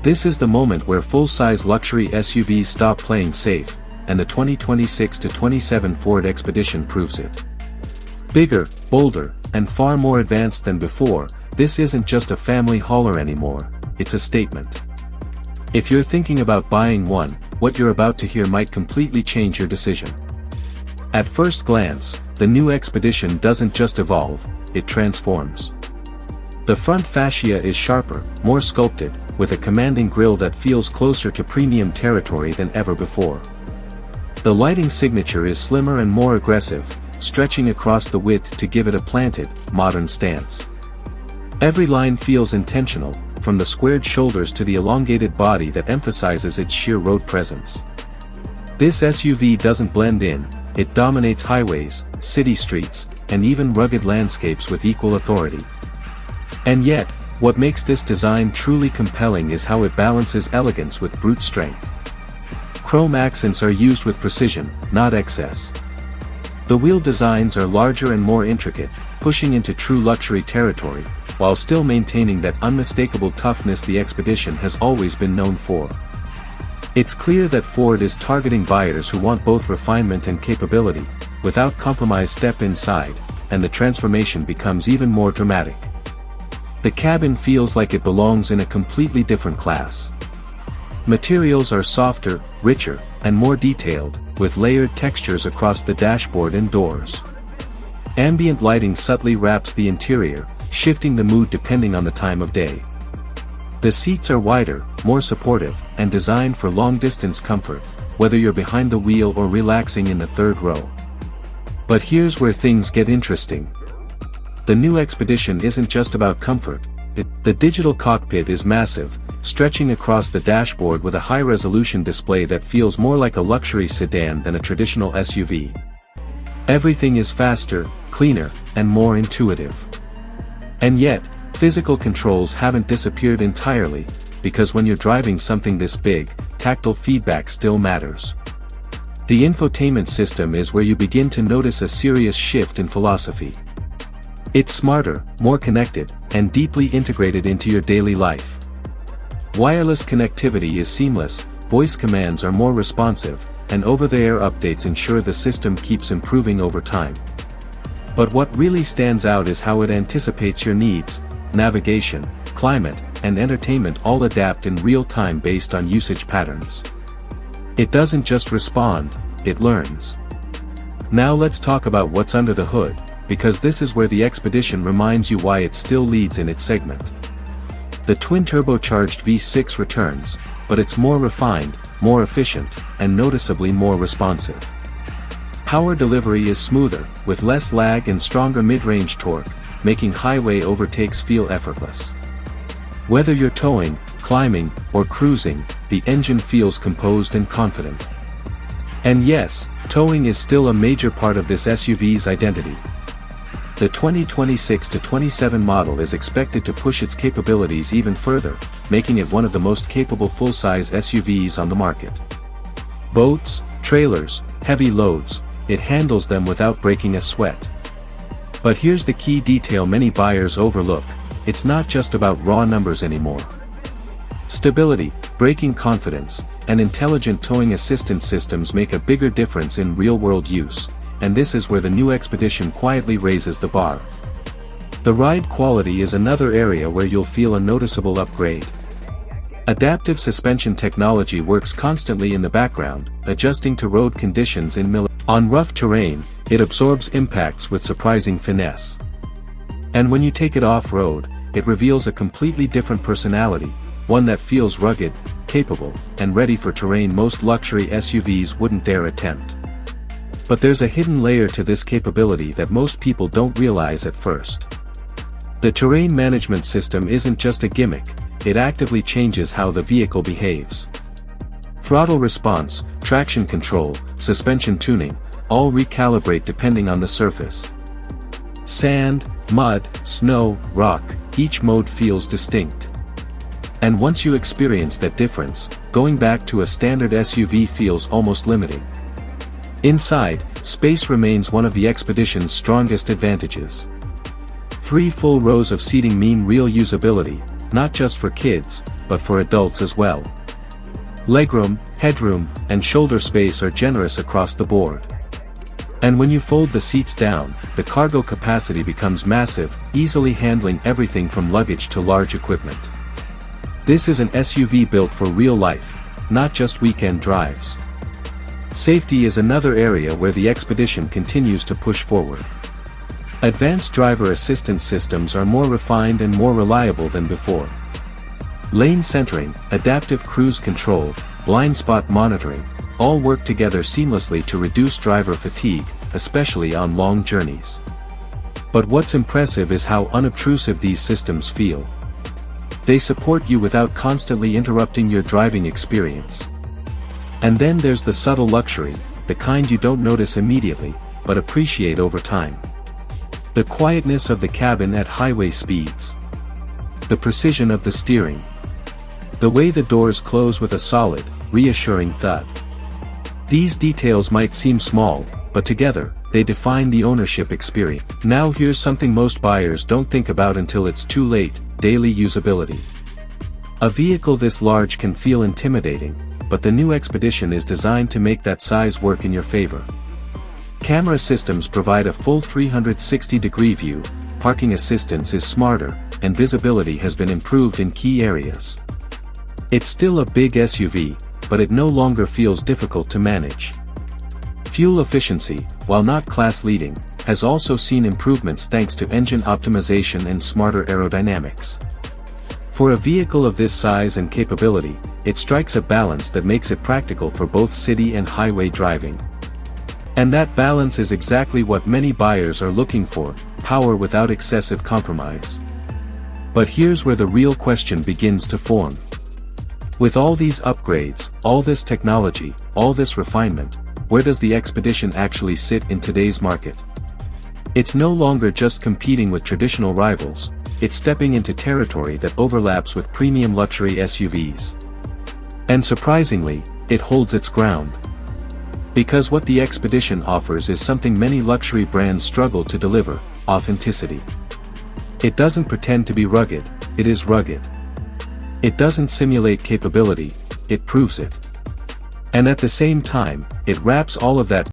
This is the moment where full-size luxury SUVs stop playing safe, and the 2026-27 Ford Expedition proves it. Bigger, bolder, and far more advanced than before, this isn't just a family hauler anymore, it's a statement. If you're thinking about buying one, what you're about to hear might completely change your decision. At first glance, the new Expedition doesn't just evolve, it transforms. The front fascia is sharper, more sculpted, with a commanding grille that feels closer to premium territory than ever before. The lighting signature is slimmer and more aggressive, stretching across the width to give it a planted, modern stance. Every line feels intentional, from the squared shoulders to the elongated body that emphasizes its sheer road presence. This SUV doesn't blend in, it dominates highways, city streets, and even rugged landscapes with equal authority. And yet, what makes this design truly compelling is how it balances elegance with brute strength. Chrome accents are used with precision, not excess. The wheel designs are larger and more intricate, pushing into true luxury territory, while still maintaining that unmistakable toughness the Expedition has always been known for. It's clear that Ford is targeting buyers who want both refinement and capability, without compromise. Step inside, and the transformation becomes even more dramatic. The cabin feels like it belongs in a completely different class. Materials are softer, richer, and more detailed, with layered textures across the dashboard and doors. Ambient lighting subtly wraps the interior, shifting the mood depending on the time of day. The seats are wider, more supportive, and designed for long-distance comfort, whether you're behind the wheel or relaxing in the third row. But here's where things get interesting. The new Expedition isn't just about comfort. The digital cockpit is massive, stretching across the dashboard with a high-resolution display that feels more like a luxury sedan than a traditional SUV. Everything is faster, cleaner, and more intuitive. And yet, physical controls haven't disappeared entirely, because when you're driving something this big, tactile feedback still matters. The infotainment system is where you begin to notice a serious shift in philosophy. It's smarter, more connected, and deeply integrated into your daily life. Wireless connectivity is seamless, voice commands are more responsive, and over-the-air updates ensure the system keeps improving over time. But what really stands out is how it anticipates your needs. Navigation, climate, and entertainment all adapt in real time based on usage patterns. It doesn't just respond, it learns. Now let's talk about what's under the hood, because this is where the Expedition reminds you why it still leads in its segment. The twin-turbocharged V6 returns, but it's more refined, more efficient, and noticeably more responsive. Power delivery is smoother, with less lag and stronger mid-range torque, making highway overtakes feel effortless. Whether you're towing, climbing, or cruising, the engine feels composed and confident. And yes, towing is still a major part of this SUV's identity. The 2026-27 model is expected to push its capabilities even further, making it one of the most capable full-size SUVs on the market. Boats, trailers, heavy loads, it handles them without breaking a sweat. But here's the key detail many buyers overlook: it's not just about raw numbers anymore. Stability, braking confidence, and intelligent towing assistance systems make a bigger difference in real-world use, and this is where the new Expedition quietly raises the bar. The ride quality is another area where you'll feel a noticeable upgrade. Adaptive suspension technology works constantly in the background, adjusting to road conditions on rough terrain. It absorbs impacts with surprising finesse. And when you take it off-road, it reveals a completely different personality, one that feels rugged, capable, and ready for terrain most luxury SUVs wouldn't dare attempt. But there's a hidden layer to this capability that most people don't realize at first. The terrain management system isn't just a gimmick, it actively changes how the vehicle behaves. Throttle response, traction control, suspension tuning, all recalibrate depending on the surface. Sand, mud, snow, rock, each mode feels distinct. And once you experience that difference, going back to a standard SUV feels almost limiting. Inside, space remains one of the Expedition's strongest advantages. 3 full rows of seating mean real usability, not just for kids, but for adults as well. Legroom, headroom, and shoulder space are generous across the board. And when you fold the seats down, the cargo capacity becomes massive, easily handling everything from luggage to large equipment. This is an SUV built for real life, not just weekend drives. Safety is another area where the Expedition continues to push forward. Advanced driver assistance systems are more refined and more reliable than before. Lane centering, adaptive cruise control, blind spot monitoring, all work together seamlessly to reduce driver fatigue, especially on long journeys. But what's impressive is how unobtrusive these systems feel. They support you without constantly interrupting your driving experience. And then there's the subtle luxury, the kind you don't notice immediately, but appreciate over time. The quietness of the cabin at highway speeds. The precision of the steering. The way the doors close with a solid, reassuring thud. These details might seem small, but together, they define the ownership experience. Now here's something most buyers don't think about until it's too late: daily usability. A vehicle this large can feel intimidating, but the new Expedition is designed to make that size work in your favor. Camera systems provide a full 360-degree view, parking assistance is smarter, and visibility has been improved in key areas. It's still a big SUV, but it no longer feels difficult to manage. Fuel efficiency, while not class-leading, has also seen improvements thanks to engine optimization and smarter aerodynamics. For a vehicle of this size and capability, it strikes a balance that makes it practical for both city and highway driving. And that balance is exactly what many buyers are looking for: power without excessive compromise. But here's where the real question begins to form. With all these upgrades, all this technology, all this refinement, where does the Expedition actually sit in today's market? It's no longer just competing with traditional rivals, it's stepping into territory that overlaps with premium luxury SUVs. And surprisingly, it holds its ground. Because what the Expedition offers is something many luxury brands struggle to deliver: authenticity. It doesn't pretend to be rugged, it is rugged. It doesn't simulate capability, it proves it. And at the same time, it wraps all of that